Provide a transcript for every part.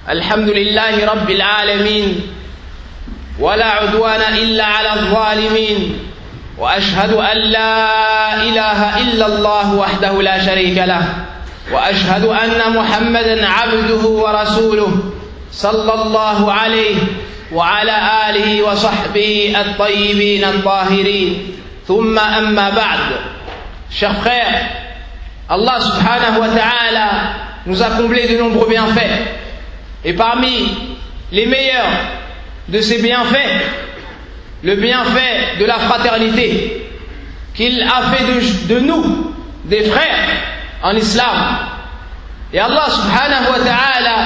الحمد لله رب العالمين ولا عدوان إلا على الظالمين وأشهد أن لا إله إلا الله وحده لا شريك له وأشهد أن محمدا عبده ورسوله صلى الله عليه وعلى آله وصحبه الطيبين الطاهرين ثم أما بعد. Chers frères, Allah subhanahu wa ta'ala nous a comblé de nombreux bienfaits. Et parmi les meilleurs de ces bienfaits, le bienfait de la fraternité, qu'il a fait de nous des frères en islam. Et Allah subhanahu wa ta'ala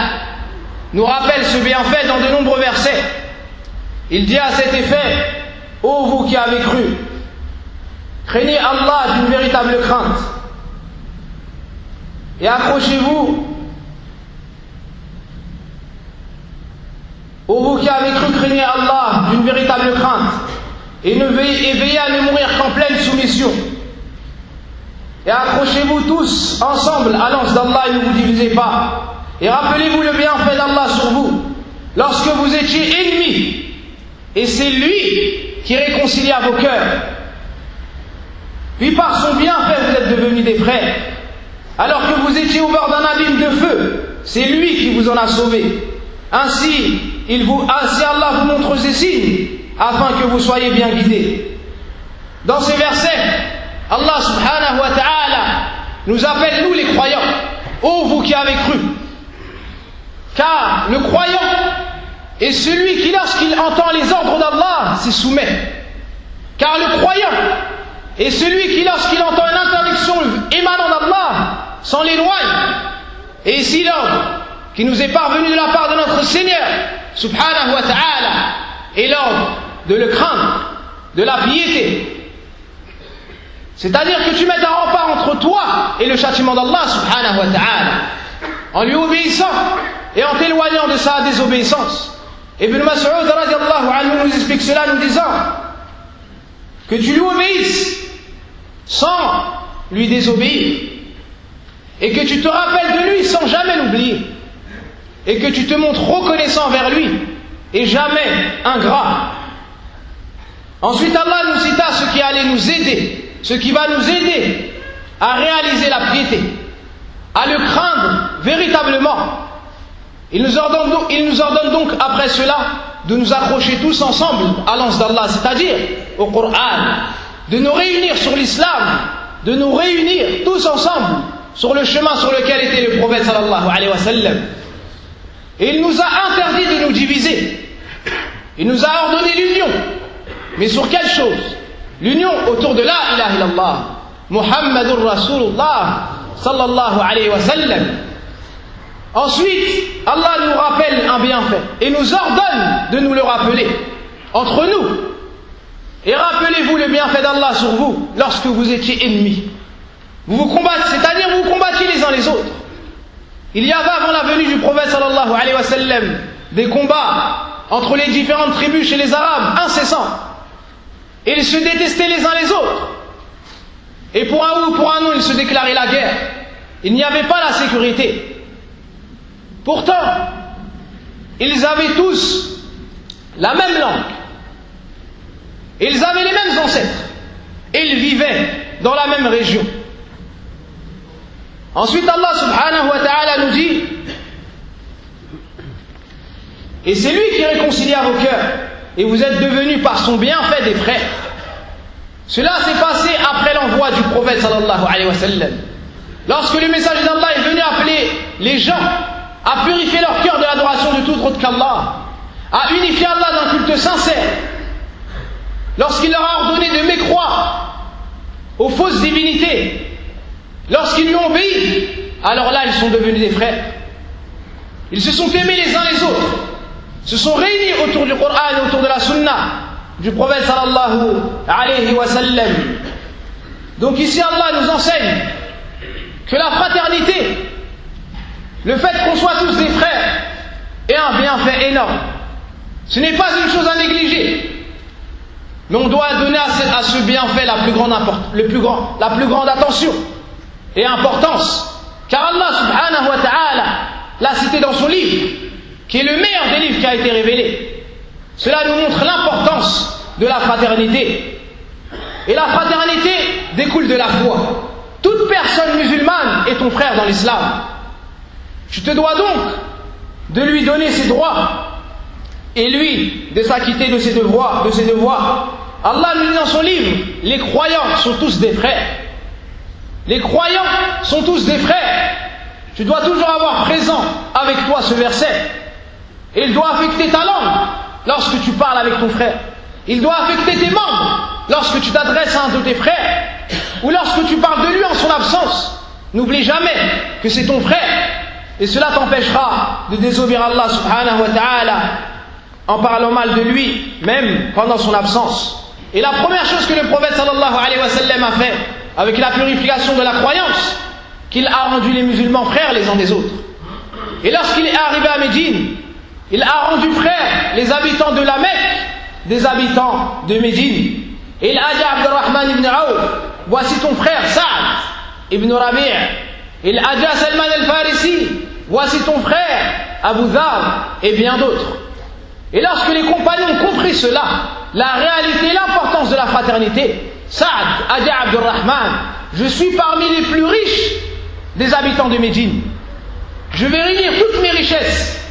nous rappelle ce bienfait dans de nombreux versets. Il dit à cet effet: ô vous qui avez cru, craignez Allah d'une véritable crainte et accrochez-vous. Ô vous qui avez cru, craignez Allah d'une véritable crainte et veillez à ne mourir qu'en pleine soumission. Et accrochez-vous tous ensemble à l'anse d'Allah et ne vous divisez pas. Et rappelez-vous le bienfait d'Allah sur vous lorsque vous étiez ennemis. Et c'est lui qui réconcilia vos cœurs. Puis par son bienfait vous êtes devenus des frères. Alors que vous étiez au bord d'un abîme de feu, c'est lui qui vous en a sauvés. Ainsi Allah vous montre ses signes afin que vous soyez bien guidés. Dans ces versets, Allah subhanahu wa ta'ala nous appelle, nous les croyants, ô vous qui avez cru. Car le croyant est celui qui, lorsqu'il entend les ordres d'Allah, s'y soumet. Car le croyant est celui qui, lorsqu'il entend une interdiction émanant d'Allah, s'en éloigne. Et si l'ordre qui nous est parvenu de la part de notre Seigneur subhanahu wa ta'ala est l'ordre de le craindre, de la piété, c'est-à-dire que tu mettes un rempart entre toi et le châtiment d'Allah subhanahu wa ta'ala en lui obéissant et en t'éloignant de sa désobéissance. Ibn Mas'ud radiallahu anhu nous explique cela nous disant que tu lui obéisses sans lui désobéir et que tu te rappelles de lui sans jamais l'oublier et que tu te montres reconnaissant vers lui et jamais ingrat. Ensuite Allah nous cita ce qui allait nous aider, ce qui va nous aider à réaliser la piété, à le craindre véritablement. Il nous ordonne donc après cela de nous accrocher tous ensemble à l'anse d'Allah, c'est-à-dire au Coran, de nous réunir sur l'islam, de nous réunir tous ensemble sur le chemin sur lequel était le prophète sallallahu alayhi wa sallam. Et il nous a interdit de nous diviser. Il nous a ordonné l'union. Mais sur quelle chose? L'union autour de la ilaha illallah, Muhammadur Rasulullah sallallahu alayhi wa sallam. Ensuite, Allah nous rappelle un bienfait et nous ordonne de nous le rappeler entre nous. Et rappelez-vous le bienfait d'Allah sur vous lorsque vous étiez ennemis. Vous vous combattez, c'est-à-dire vous vous combattiez les uns les autres. Il y avait avant la venue du prophète sallallahu alayhi wa sallam des combats entre les différentes tribus chez les Arabes incessants. Et ils se détestaient les uns les autres. Et pour un ou pour un autre, ils se déclaraient la guerre. Il n'y avait pas la sécurité. Pourtant, ils avaient tous la même langue. Ils avaient les mêmes ancêtres. Et ils vivaient dans la même région. Ensuite, Allah subhanahu wa ta'ala nous dit: et c'est lui qui réconcilia vos cœurs, et vous êtes devenus par son bienfait des frères. Cela s'est passé après l'envoi du prophète sallallahu alayhi wa sallam. Lorsque le messager d'Allah est venu appeler les gens à purifier leur cœur de l'adoration de tout autre qu'Allah, à unifier Allah d'un culte sincère, lorsqu'il leur a ordonné de mécroire aux fausses divinités, lorsqu'ils lui ont obéi, alors là ils sont devenus des frères. Ils se sont aimés les uns les autres, se sont réunis autour du Coran et autour de la Sunna du prophète sallallahu alayhi wa sallam. Donc ici Allah nous enseigne que la fraternité, le fait qu'on soit tous des frères, est un bienfait énorme. Ce n'est pas une chose à négliger, mais on doit donner à ce bienfait la plus grande attention et importance, car Allah subhanahu wa ta'ala l'a cité dans son livre qui est le meilleur des livres qui a été révélé. Cela nous montre l'importance de la fraternité. Et la fraternité découle de la foi. Toute personne musulmane est ton frère dans l'islam. Tu te dois donc de lui donner ses droits et lui de s'acquitter de ses devoirs. Allah nous dit dans son livre, les croyants sont tous des frères. Les croyants sont tous des frères. Tu dois toujours avoir présent avec toi ce verset. Et il doit affecter ta langue lorsque tu parles avec ton frère. Il doit affecter tes membres lorsque tu t'adresses à un de tes frères ou lorsque tu parles de lui en son absence. N'oublie jamais que c'est ton frère et cela t'empêchera de désobéir Allah subhanahu wa ta'ala en parlant mal de lui, même pendant son absence. Et la première chose que le prophète sallallahu alayhi wa sallam a fait avec la purification de la croyance, qu'il a rendu les musulmans frères les uns des autres. Et lorsqu'il est arrivé à Médine, il a rendu frères les habitants de la Mecque des habitants de Médine. Et il a dit à Abdurrahman ibn Aouf, voici ton frère Saad ibn Rabi'. Il a dit à Salman al-Farisi, voici ton frère Abu Dhar, et bien d'autres. Et lorsque les compagnons ont compris cela, la réalité et l'importance de la fraternité, Saad a dit à Abdurrahman, je suis parmi les plus riches des habitants de Médine. Je vais réunir toutes mes richesses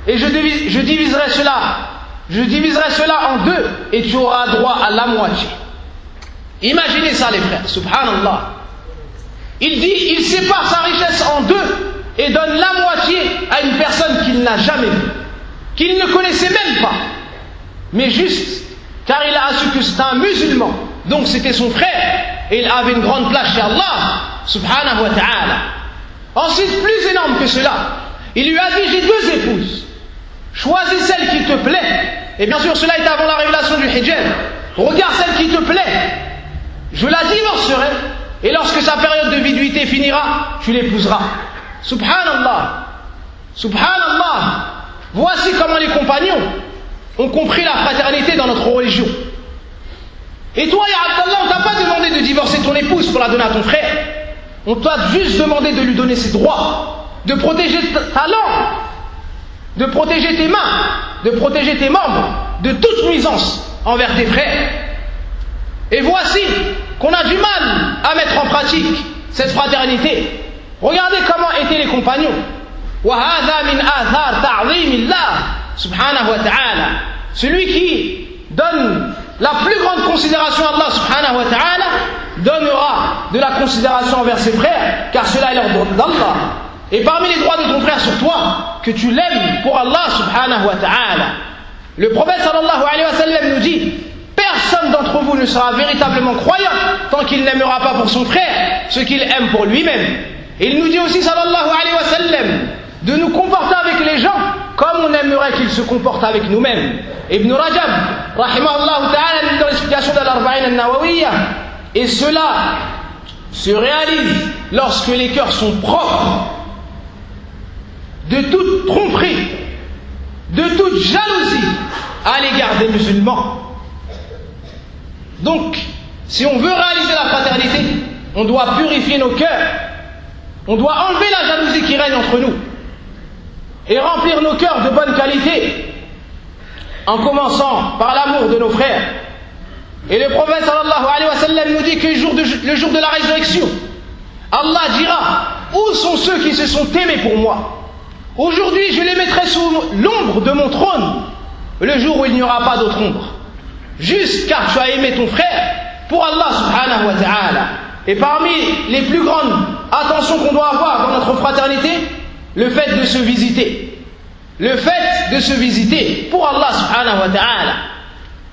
et je diviserai cela en deux et tu auras droit à la moitié. Imaginez ça les frères, subhanallah. Il sépare sa richesse en deux et donne la moitié à une personne qu'il n'a jamais vue, qu'il ne connaissait même pas, mais juste car il a su que c'était un musulman, donc c'était son frère et il avait une grande place chez Allah subhanahu wa ta'ala. Ensuite, plus énorme que cela, il lui a dit, j'ai deux épouses, choisis celle qui te plaît. Et bien sûr cela est avant la révélation du hijab. Regarde celle qui te plaît, je la divorcerai et lorsque sa période de viduité finira, tu l'épouseras. Subhanallah, subhanallah. Voici comment les compagnons ont compris la fraternité dans notre religion. Et toi, ya Abdallah, on t'a pas demandé de divorcer ton épouse pour la donner à ton frère. On t'a juste demandé de lui donner ses droits, de protéger ta langue, de protéger tes mains, de protéger tes membres de toute nuisance envers tes frères. Et voici qu'on a du mal à mettre en pratique cette fraternité. Regardez comment étaient les compagnons. وَهَذَا مِنْ آثَارِ تَعْظِيمِ اللَّهِ subhanahu wa ta'ala. Celui qui donne la plus grande considération à Allah subhanahu wa ta'ala donnera de la considération envers ses frères, car cela est l'ordre d'Allah. Et parmi les droits de ton frère sur toi, que tu l'aimes pour Allah subhanahu wa ta'ala. Le prophète sallallahu alayhi wa sallam nous dit, personne d'entre vous ne sera véritablement croyant tant qu'il n'aimera pas pour son frère ce qu'il aime pour lui-même. Et il nous dit aussi sallallahu alayhi wa sallam de nous comporter avec les gens comme on aimerait qu'ils se comportent avec nous-mêmes. Ibn Rajab, rahimahullah ta'ala, dit dans l'explication de l'Arba'in al-Nawawiyya, et cela se réalise lorsque les cœurs sont propres de toute tromperie, de toute jalousie à l'égard des musulmans. Donc, si on veut réaliser la fraternité, on doit purifier nos cœurs, on doit enlever la jalousie qui règne entre nous et remplir nos cœurs de bonne qualité, en commençant par l'amour de nos frères. Et le prophète sallallahu alayhi wa sallam nous dit que le jour de la résurrection, Allah dira, où sont ceux qui se sont aimés pour moi? Aujourd'hui je les mettrai sous l'ombre de mon trône, le jour où il n'y aura pas d'autre ombre, juste car tu as aimé ton frère pour Allah subhanahu wa ta'ala. Et parmi les plus grandes attentions qu'on doit avoir dans notre fraternité, le fait de se visiter. Le fait de se visiter pour Allah subhanahu wa ta'ala.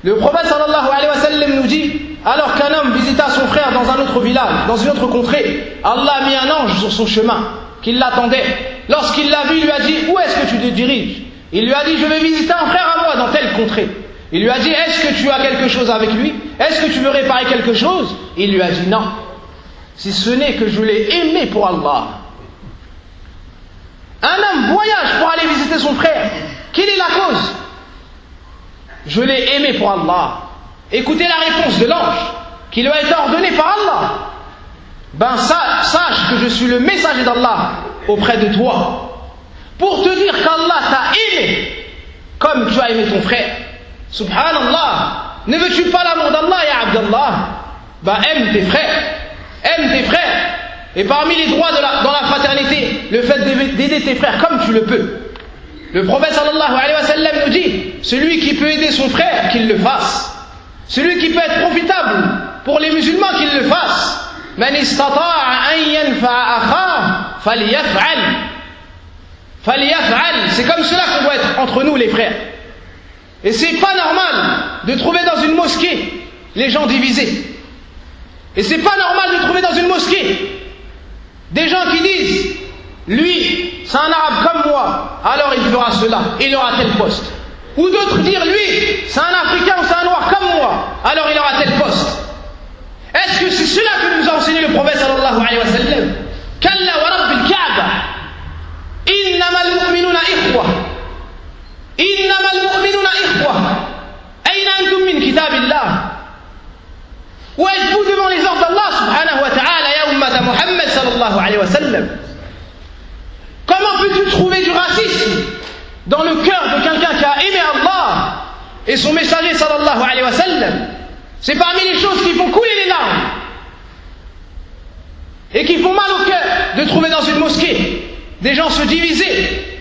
Le prophète sallallahu alayhi wa sallam nous dit, alors qu'un homme visita son frère dans un autre village, dans une autre contrée, Allah a mis un ange sur son chemin, qui l'attendait. Lorsqu'il l'a vu, il lui a dit, où est-ce que tu te diriges? Il lui a dit, je vais visiter un frère à moi dans telle contrée. Il lui a dit, est-ce que tu as quelque chose avec lui? Est-ce que tu veux réparer quelque chose? Il lui a dit, non. Si ce n'est que je l'ai aimé pour Allah. Un homme voyage pour aller visiter son frère. Quelle est la cause? Je l'ai aimé pour Allah. Écoutez la réponse de l'ange qui lui a été ordonnée par Allah. Ben sache que je suis le messager d'Allah auprès de toi pour te dire qu'Allah t'a aimé Subhanallah. Ne veux-tu pas l'amour d'Allah, ya Abdallah? Bah, aime tes frères. Aime tes frères. Et parmi les droits dans la fraternité, le fait d'aider tes frères comme tu le peux. Le prophète sallallahu alayhi wa sallam nous dit, celui qui peut aider son frère, qu'il le fasse. Celui qui peut être profitable pour les musulmans, qu'il le fasse. Man istata'a an yanfa'a akhahu falyaf'al. Falyaf'al. C'est comme cela qu'on doit être entre nous les frères. Et c'est pas normal de trouver dans une mosquée les gens divisés. Et c'est pas normal de trouver dans une mosquée des gens qui disent, lui, c'est un arabe comme moi, alors il fera cela, il aura tel poste. Ou d'autres dire, lui, c'est un africain ou c'est un noir comme moi, alors il aura tel poste. Est-ce que c'est cela que nous a enseigné le prophète sallallahu alayhi wa sallam? Kalla wa rabbil Kaaba, innama al-mu'minuna ikhwa. Innama al-mu'minuna ikhwa. Ayna antum min kitabillah? Où êtes-vous devant les ordres d'Allah subhanahu wa ta'ala, ya ummata Muhammad sallallahu alayhi wa sallam? Comment peux-tu trouver du racisme dans le cœur de quelqu'un qui a aimé Allah et son messager sallallahu alayhi wa sallam? C'est parmi les choses qui font couler les larmes et qui font mal au cœur de trouver dans une mosquée des gens se diviser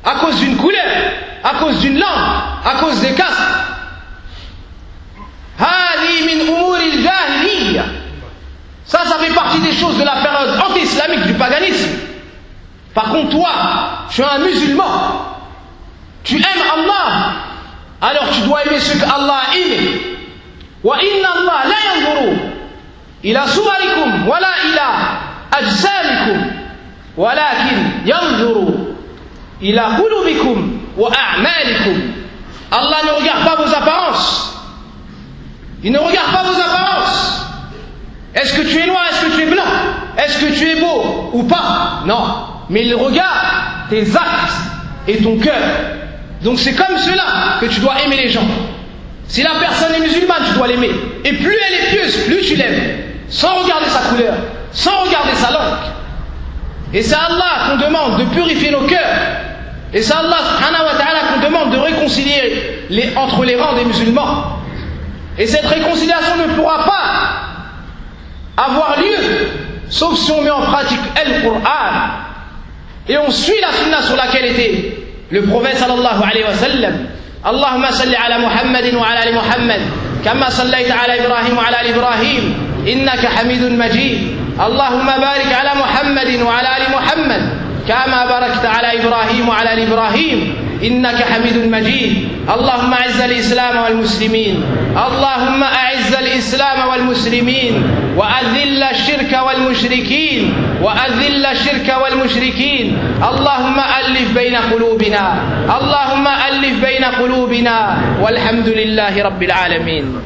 à cause d'une couleur, à cause d'une langue, à cause des castes. Ça fait partie des choses de la période anti-islamique du paganisme. Par contre, toi, tu es un musulman, tu aimes Allah, alors tu dois aimer ce qu'Allah a aimé. Wa inna Allah la yanzuru ila suwarikum wala ila ajsamikum walakin yanzuru ila qulubikum wa a'malikum. Allah ne regarde pas vos apparences. Il ne regarde pas vos apparences. Est-ce que tu es noir, est-ce que tu es blanc, est-ce que tu es beau ou pas? Non. Mais il regarde tes actes et ton cœur. Donc c'est comme cela que tu dois aimer les gens. Si la personne est musulmane, tu dois l'aimer. Et plus elle est pieuse, plus tu l'aimes. Sans regarder sa couleur, sans regarder sa langue. Et c'est Allah qu'on demande de purifier nos cœurs. Et c'est Allah subhanahu wa ta'ala qu'on demande de réconcilier entre les rangs des musulmans. Et cette réconciliation ne pourra pas avoir lieu, sauf si on met en pratique Al-Qur'an. Et on suit la sunna sur laquelle était le prophète sallallahu alayhi wa sallam. Allahumma salli ala Muhammadin wa ala ali Muhammad kama sallaita ala Ibrahim wa ala ali Ibrahim innaka hamidun majid. Allahumma barik ala Muhammadin wa ala ali Muhammad kama barakta ala Ibrahim wa ala ali Ibrahim innaka hamidun majid. اللهم أعز الإسلام والمسلمين اللهم أعز الإسلام والمسلمين وأذل الشرك والمشركين وأذل الشرك والمشركين اللهم ألف بين قلوبنا اللهم ألف بين قلوبنا والحمد لله رب العالمين.